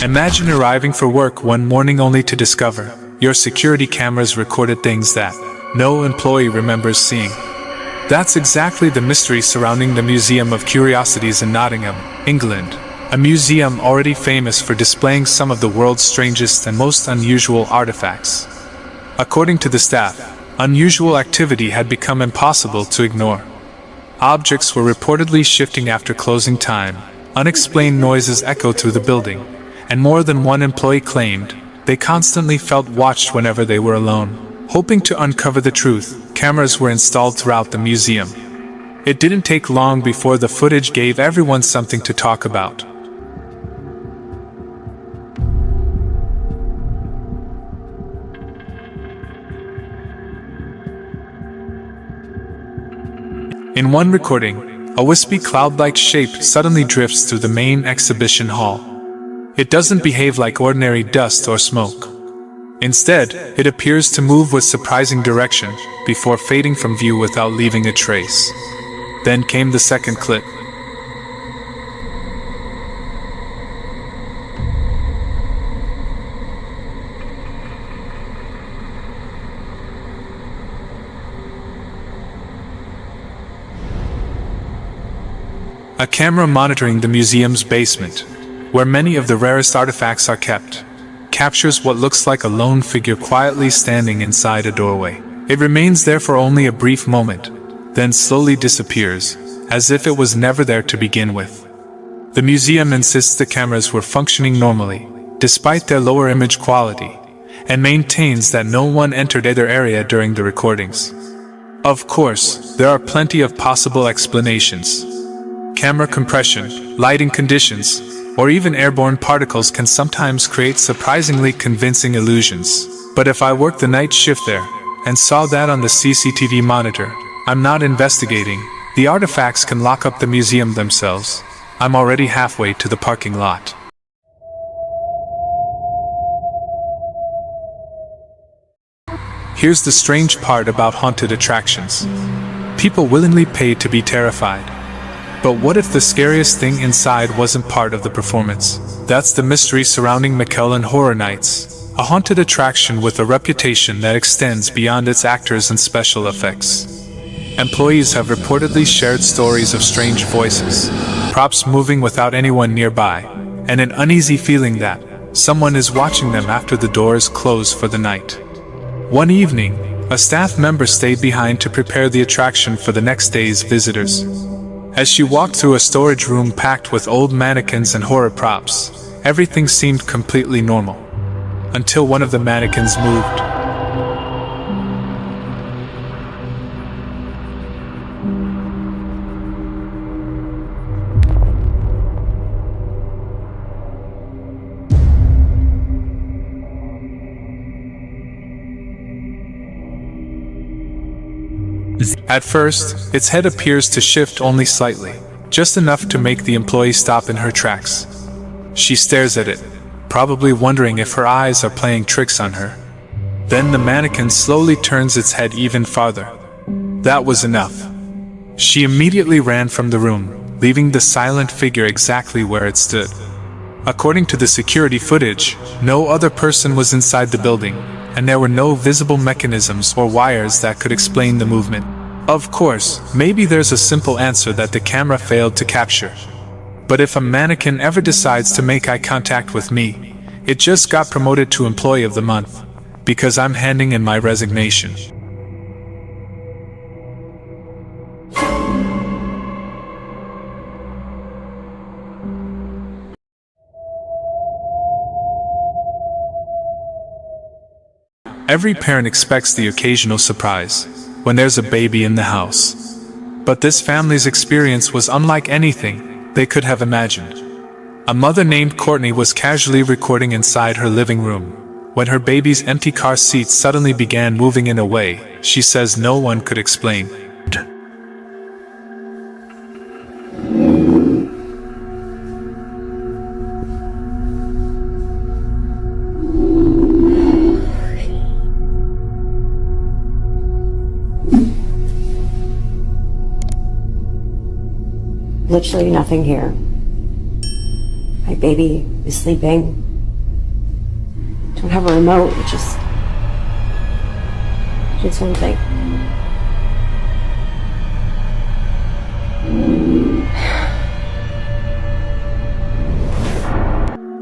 Imagine arriving for work one morning only to discover your security cameras recorded things that no employee remembers seeing. That's exactly the mystery surrounding the Museum of Curiosities in Nottingham, England, a museum already famous for displaying some of the world's strangest and most unusual artifacts. According to the staff, unusual activity had become impossible to ignore. Objects were reportedly shifting after closing time, unexplained noises echoed through the building, and more than one employee claimed they constantly felt watched whenever they were alone. Hoping to uncover the truth, cameras were installed throughout the museum. It didn't take long before the footage gave everyone something to talk about. In one recording, a wispy cloud-like shape suddenly drifts through the main exhibition hall. It doesn't behave like ordinary dust or smoke. Instead, it appears to move with surprising direction before fading from view without leaving a trace. Then came the second clip. A camera monitoring the museum's basement, where many of the rarest artifacts are kept, captures what looks like a lone figure quietly standing inside a doorway. It remains there for only a brief moment, then slowly disappears, as if it was never there to begin with. The museum insists the cameras were functioning normally, despite their lower image quality, and maintains that no one entered either area during the recordings. Of course, there are plenty of possible explanations. Camera compression, lighting conditions, or even airborne particles can sometimes create surprisingly convincing illusions. But if I worked the night shift there, and saw that on the CCTV monitor, I'm not investigating. The artifacts can lock up the museum themselves. I'm already halfway to the parking lot. Here's the strange part about haunted attractions. People willingly pay to be terrified. But what if the scariest thing inside wasn't part of the performance? That's the mystery surrounding McKellen Horror Nights, a haunted attraction with a reputation that extends beyond its actors and special effects. Employees have reportedly shared stories of strange voices, props moving without anyone nearby, and an uneasy feeling that someone is watching them after the doors close for the night. One evening, a staff member stayed behind to prepare the attraction for the next day's visitors. As she walked through a storage room packed with old mannequins and horror props, everything seemed completely normal. Until one of the mannequins moved. At first, its head appears to shift only slightly, just enough to make the employee stop in her tracks. She stares at it, probably wondering if her eyes are playing tricks on her. Then the mannequin slowly turns its head even farther. That was enough. She immediately ran from the room, leaving the silent figure exactly where it stood. According to the security footage, no other person was inside the building, and there were no visible mechanisms or wires that could explain the movement. Of course, maybe there's a simple answer that the camera failed to capture. But if a mannequin ever decides to make eye contact with me, it just got promoted to Employee of the Month, because I'm handing in my resignation. Every parent expects the occasional surprise when there's a baby in the house. But this family's experience was unlike anything they could have imagined. A mother named Courtney was casually recording inside her living room when her baby's empty car seat suddenly began moving in a way she says no one could explain. Literally nothing here. My baby is sleeping. Don't have a remote, which is just one thing.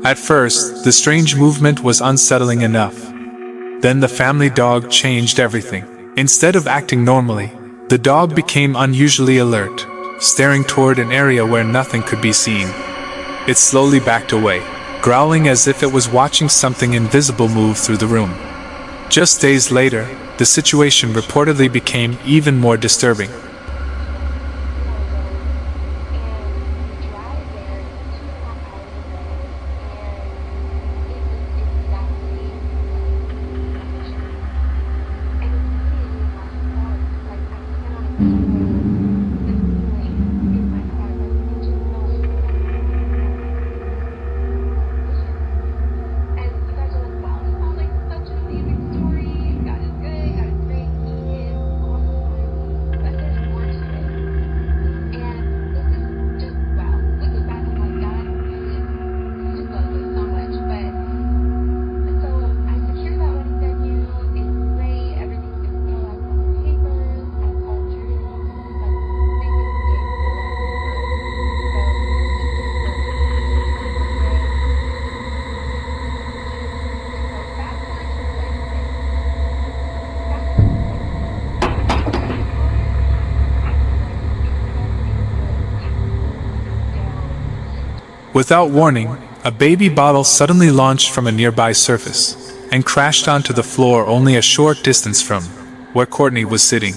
At first, the strange movement was unsettling enough. Then the family dog changed everything. Instead of acting normally, the dog became unusually alert, staring toward an area where nothing could be seen. It slowly backed away, growling as if it was watching something invisible move through the room. Just days later, the situation reportedly became even more disturbing. Without warning, a baby bottle suddenly launched from a nearby surface and crashed onto the floor only a short distance from where Courtney was sitting.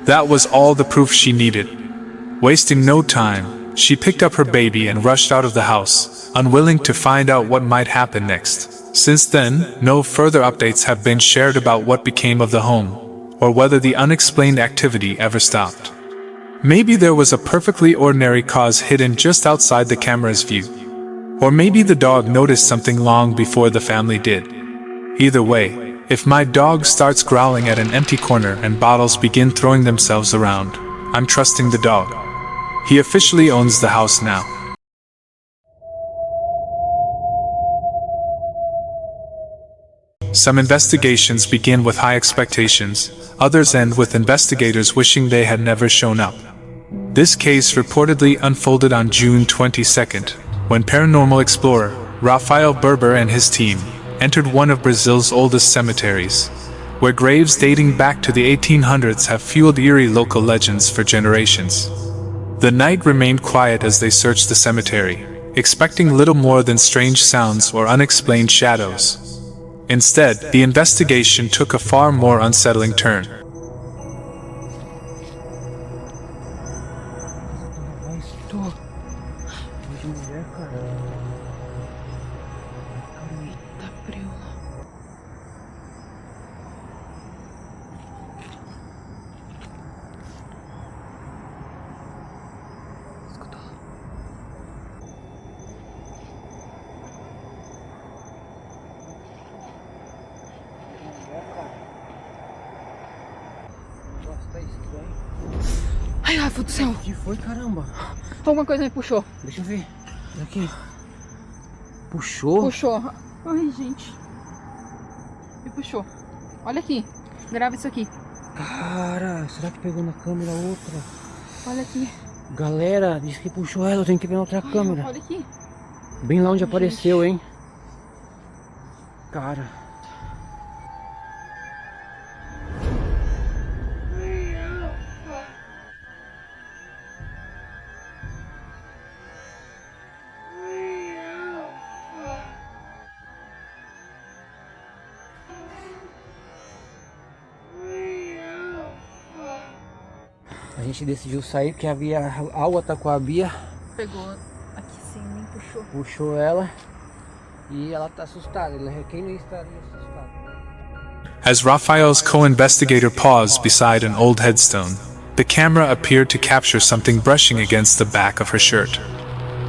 That was all the proof she needed. Wasting no time, she picked up her baby and rushed out of the house, unwilling to find out what might happen next. Since then, no further updates have been shared about what became of the home, or whether the unexplained activity ever stopped. Maybe there was a perfectly ordinary cause hidden just outside the camera's view. Or maybe the dog noticed something long before the family did. Either way, if my dog starts growling at an empty corner and bottles begin throwing themselves around, I'm trusting the dog. He officially owns the house now. Some investigations begin with high expectations, others end with investigators wishing they had never shown up. This case reportedly unfolded on June 22nd, when paranormal explorer Rafael Berber and his team entered one of Brazil's oldest cemeteries, where graves dating back to the 1800s have fueled eerie local legends for generations. The night remained quiet as they searched the cemetery, expecting little more than strange sounds or unexplained shadows. Instead, the investigation took a far more unsettling turn. Ai, Rafa do céu. O que foi, caramba? Alguma coisa me puxou. Deixa eu ver. Olha aqui. Puxou? Puxou. Ai, gente. Me puxou. Olha aqui. Grava isso aqui. Cara, será que pegou na câmera outra? Olha aqui. Galera, disse que puxou ela, eu tenho que ver na outra câmera. Olha aqui. Bem lá onde apareceu, hein? Cara. A gente decidiu sair porque havia algo atacou a Bia. Pegou aqui sim, me puxou. Puxou ela e ela tá assustada. Quem não estaria assustado? As Raphael's co-investigator paused beside an old headstone, the camera appeared to capture something brushing against the back of her shirt.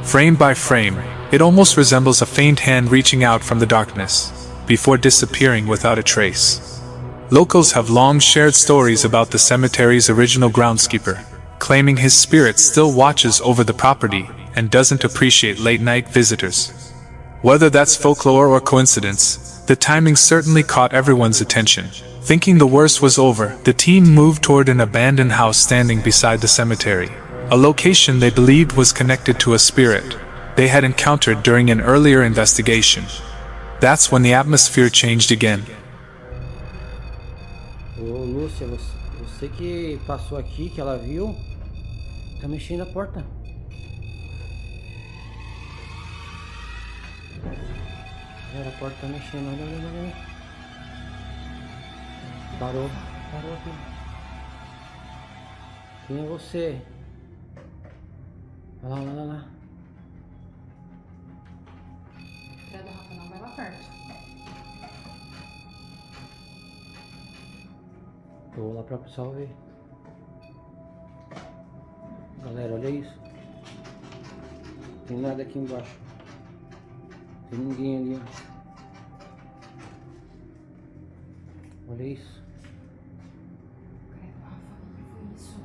Frame by frame, it almost resembles a faint hand reaching out from the darkness, before disappearing without a trace. Locals have long shared stories about the cemetery's original groundskeeper, claiming his spirit still watches over the property and doesn't appreciate late-night visitors. Whether that's folklore or coincidence, the timing certainly caught everyone's attention. Thinking the worst was over, the team moved toward an abandoned house standing beside the cemetery, a location they believed was connected to a spirit they had encountered during an earlier investigation. That's when the atmosphere changed again. Ô Lúcia, você que passou aqui, que ela viu, tá mexendo na porta. A porta tá mexendo, olha. Parou aqui. Quem é você? Olha lá. Credo, Rafa, não vai lá perto. Eu vou lá pra pessoal ver. Galera, olha isso. Tem nada aqui embaixo. Tem ninguém ali, ó. Olha isso. Credo, Rafa, o que foi isso?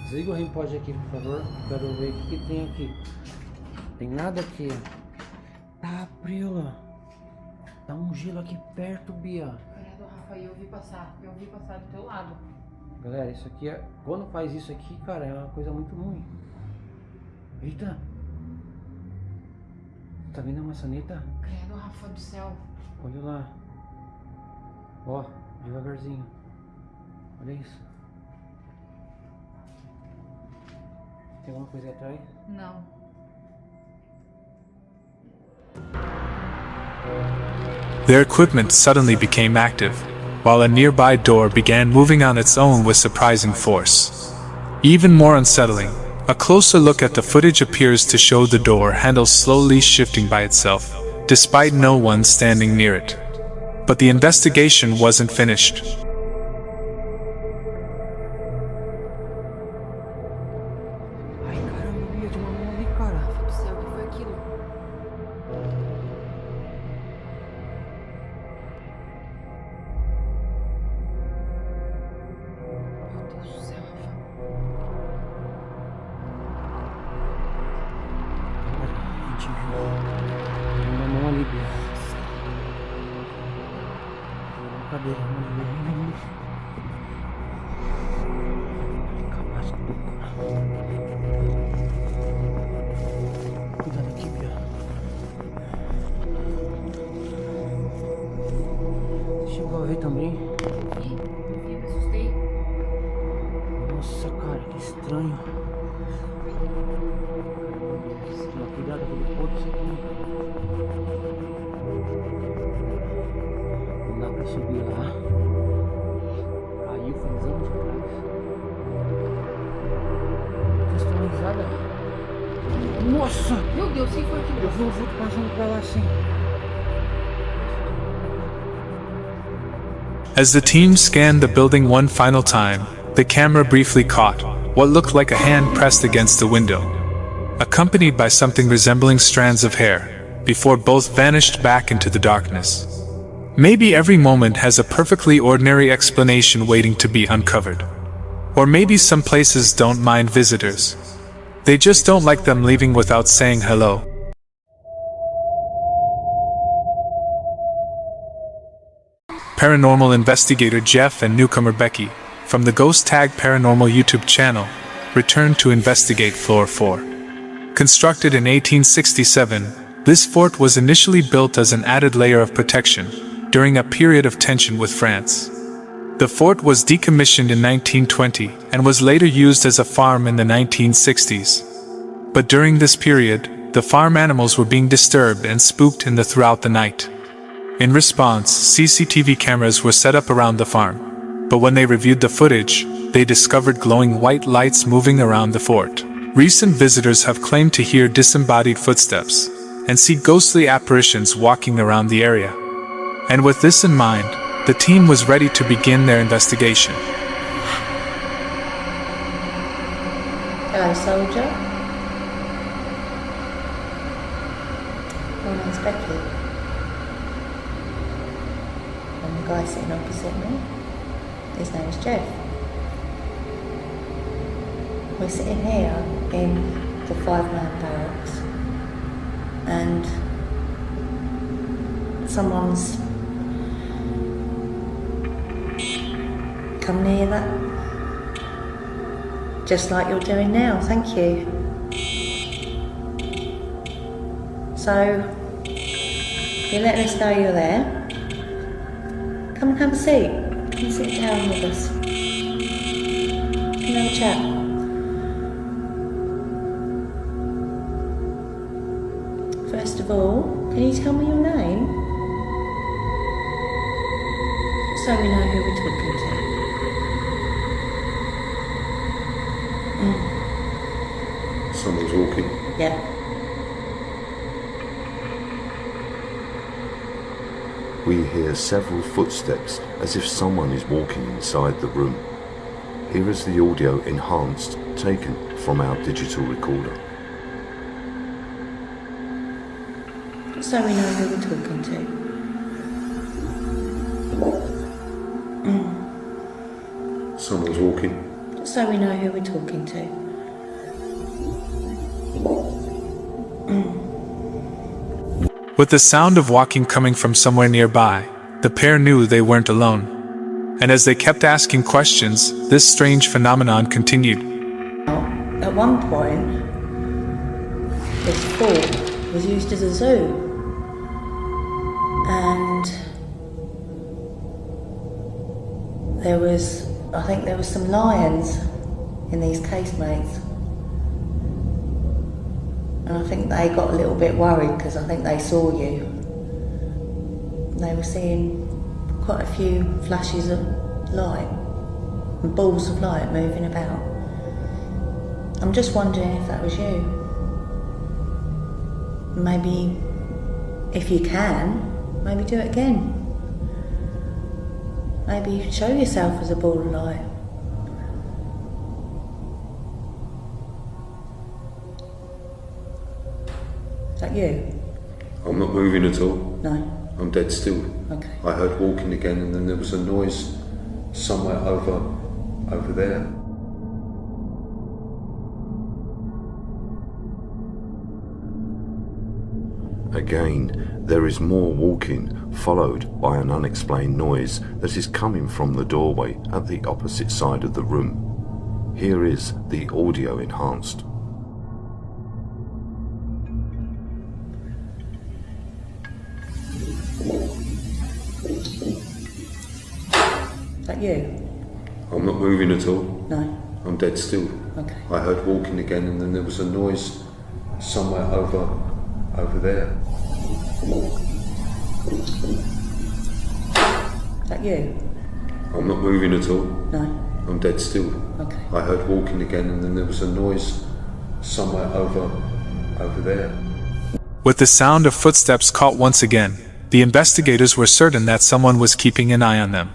Desliga o REM-pod aqui, por favor. Quero ver o que tem aqui. Tem nada aqui. Tá, Prila. Tá um gelo aqui perto, Bia. Credo, Rafa, eu vi passar do teu lado. Galera, isso aqui é... Quando faz isso aqui, cara, é uma coisa muito ruim. Eita. Tá vendo a maçaneta? Credo, Rafa do céu. Olha lá. Ó, devagarzinho. Olha isso. Tem alguma coisa atrás? Não. Their equipment suddenly became active, while a nearby door began moving on its own with surprising force. Even more unsettling, a closer look at the footage appears to show the door handle slowly shifting by itself, despite no one standing near it. But the investigation wasn't finished. Ai, caramba, Bia, de uma mão ali, cara. Rafa do céu, o que foi aquilo? Meu Deus do céu, Rafa. Cara, a gente viu uma mão ali, Bia. Cadê? Capaz do cara. Cuidado aqui, Bia. Chegou a ver também? Eu vi, me assustei. Nossa, cara, que estranho. Toma cuidado com o ponto isso aqui. Não dá pra subir lá. Caiu, faz anos atrás. Customizada. Nossa! Meu Deus, quem foi aquilo? Eu vi um vulto passando pra lá assim. As the team scanned the building one final time, the camera briefly caught what looked like a hand pressed against the window, accompanied by something resembling strands of hair, before both vanished back into the darkness. Maybe every moment has a perfectly ordinary explanation waiting to be uncovered. Or maybe some places don't mind visitors. They just don't like them leaving without saying hello. Paranormal investigator Jeff and newcomer Becky, from the Ghost Tag Paranormal YouTube channel, returned to investigate Floor 4. Constructed in 1867, this fort was initially built as an added layer of protection during a period of tension with France. The fort was decommissioned in 1920 and was later used as a farm in the 1960s. But during this period, the farm animals were being disturbed and spooked throughout the night. In response, CCTV cameras were set up around the farm. But when they reviewed the footage, they discovered glowing white lights moving around the fort. Recent visitors have claimed to hear disembodied footsteps and see ghostly apparitions walking around the area. And with this in mind, the team was ready to begin their investigation. Hello, soldier. My name's Becky. And the guy sitting opposite me, his name is Jeff. We're sitting here in the 5-man barracks. and someone's come near that, just like you're doing now. Thank you. So, you're letting us know you're there. Come and have a seat. Come and sit down with us. Come and have a chat. First of all, can you tell me your name? So we know who we're talking to. Someone's walking. Yeah. We hear several footsteps as if someone is walking inside the room. Here is the audio enhanced, taken from our digital recorder. So we know who we're talking to. Someone's walking. So we know who we're talking to. With the sound of walking coming from somewhere nearby, the pair knew they weren't alone. And as they kept asking questions, this strange phenomenon continued. At one point, this fort was used as a zoo. And I think there was some lions in these casemates. And I think they got a little bit worried because I think they saw you. They were seeing quite a few flashes of light and balls of light moving about. I'm just wondering if that was you. Maybe, if you can, maybe do it again. Maybe show yourself as a ball of light. Is that you? I'm not moving at all. No. I'm dead still. Okay. I heard walking again, and then there was a noise somewhere over there. Again, there is more walking, followed by an unexplained noise that is coming from the doorway at the opposite side of the room. Here is the audio enhanced. Is that you? I'm not moving at all. No. I'm dead still. Okay. I heard walking again, and then there was a noise somewhere over there. Is that you? I'm not moving at all. No. I'm dead still. Okay. I heard walking again, and then there was a noise somewhere over there. With the sound of footsteps caught once again, the investigators were certain that someone was keeping an eye on them.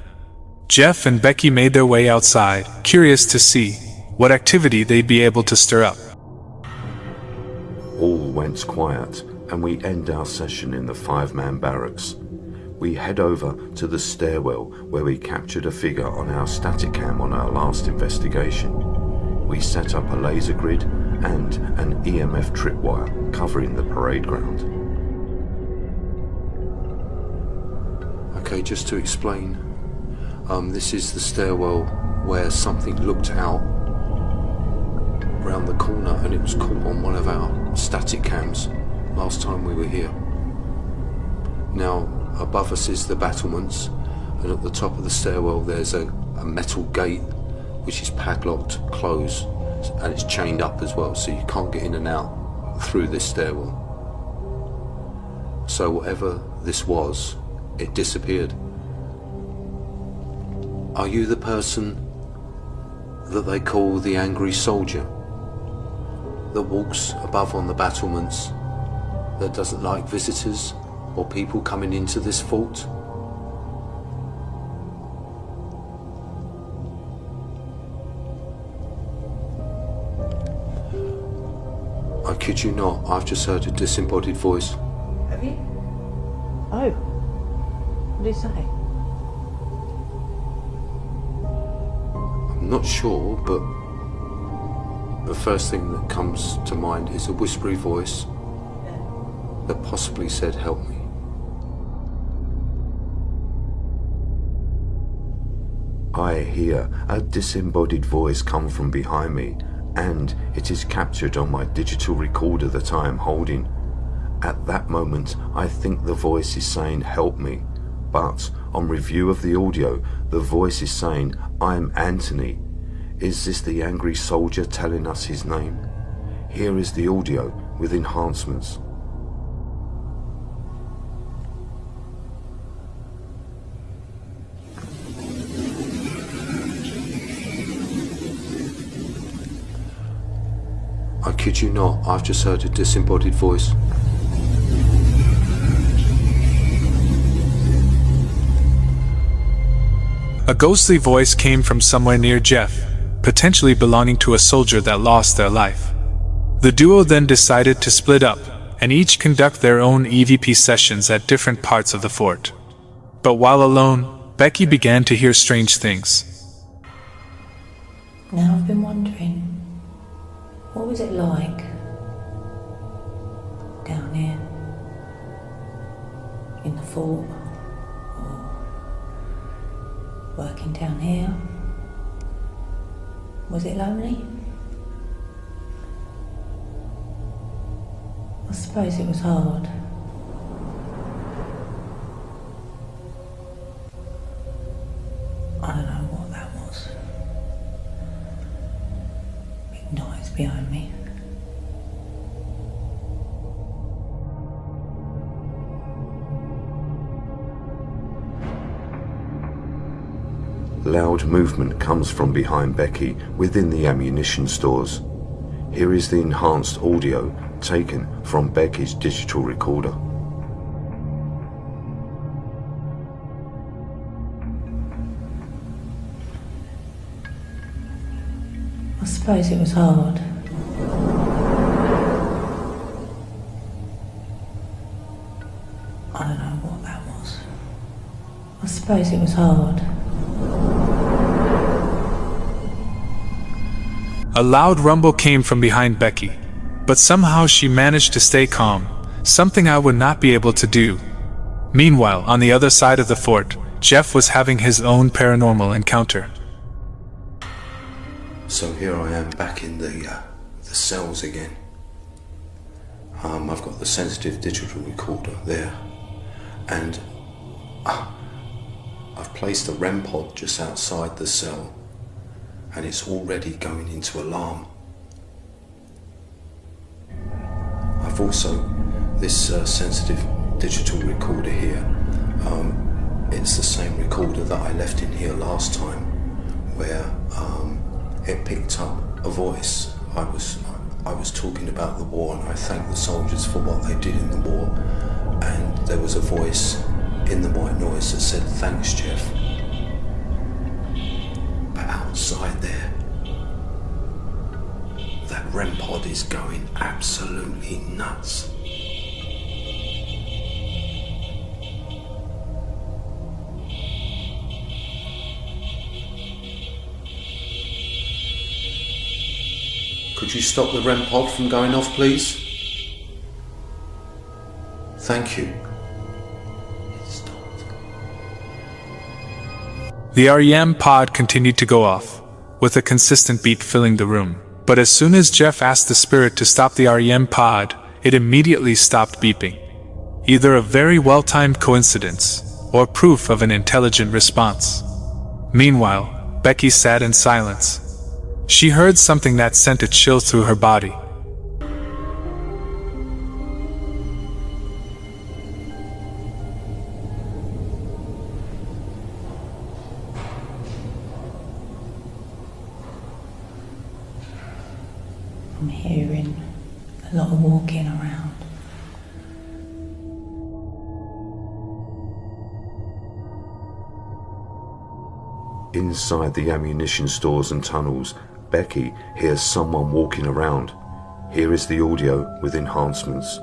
Jeff and Becky made their way outside, curious to see what activity they'd be able to stir up. All went quiet, and we end our session in the 5-man barracks. We head over to the stairwell where we captured a figure on our static cam on our last investigation. We set up a laser grid and an EMF tripwire covering the parade ground. Okay, just to explain, this is the stairwell where something looked out round the corner, and it was caught on one of our static cams last time we were here. Now, above us is the battlements, and at the top of the stairwell there's a metal gate which is padlocked closed, and it's chained up as well, so you can't get in and out through this stairwell. So whatever this was, it disappeared. Are you the person that they call the angry soldier, that walks above on the battlements, that doesn't like visitors or people coming into this fort? I kid you not, I've just heard a disembodied voice. Have you? Oh. What did he say? I'm not sure, but the first thing that comes to mind is a whispery voice, that possibly said, "Help me." I hear a disembodied voice come from behind me, and it is captured on my digital recorder that I am holding. At that moment, I think the voice is saying, "Help me," but on review of the audio, the voice is saying, "I'm Anthony." Is this the angry soldier telling us his name? Here is the audio with enhancements. I kid you not, I've just heard a disembodied voice. A ghostly voice came from somewhere near Jeff, potentially belonging to a soldier that lost their life. The duo then decided to split up, and each conduct their own EVP sessions at different parts of the fort. But while alone, Becky began to hear strange things. Now I've been wondering, what was it like down here in the fort, or working down here? Was it lonely? I suppose it was hard. I don't know what that was. Big noise behind me. Loud movement comes from behind Becky within the ammunition stores. Here is the enhanced audio taken from Becky's digital recorder. I suppose it was hard. I don't know what that was. I suppose it was hard. A loud rumble came from behind Becky, but somehow she managed to stay calm, something I would not be able to do. Meanwhile, on the other side of the fort, Jeff was having his own paranormal encounter. So here I am back in the cells again. I've got the sensitive digital recorder there, and I've placed a REM pod just outside the cell, and it's already going into alarm. I've also, this sensitive digital recorder here, it's the same recorder that I left in here last time, where it picked up a voice. I was talking about the war, and I thanked the soldiers for what they did in the war, and there was a voice in the white noise that said, "Thanks, Jeff." But outside there, that REM pod is going absolutely nuts. Could you stop the REM pod from going off, please? Thank you. It stopped. The REM pod continued to go off, with a consistent beat filling the room. But as soon as Jeff asked the spirit to stop the REM pod, it immediately stopped beeping. Either a very well-timed coincidence, or proof of an intelligent response. Meanwhile, Becky sat in silence. She heard something that sent a chill through her body. I'm hearing a lot of walking around. Inside the ammunition stores and tunnels, Becky hears someone walking around. Here is the audio with enhancements.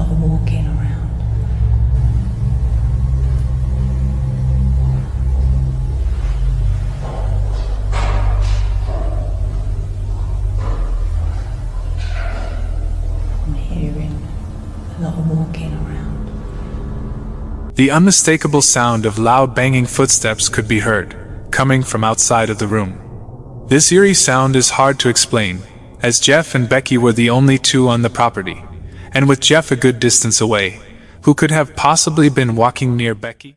lot of walking around. I'm hearing a lot of walking around. The unmistakable sound of loud banging footsteps could be heard, coming from outside of the room. This eerie sound is hard to explain, as Jeff and Becky were the only two on the property, and with Jeff a good distance away, who could have possibly been walking near Becky?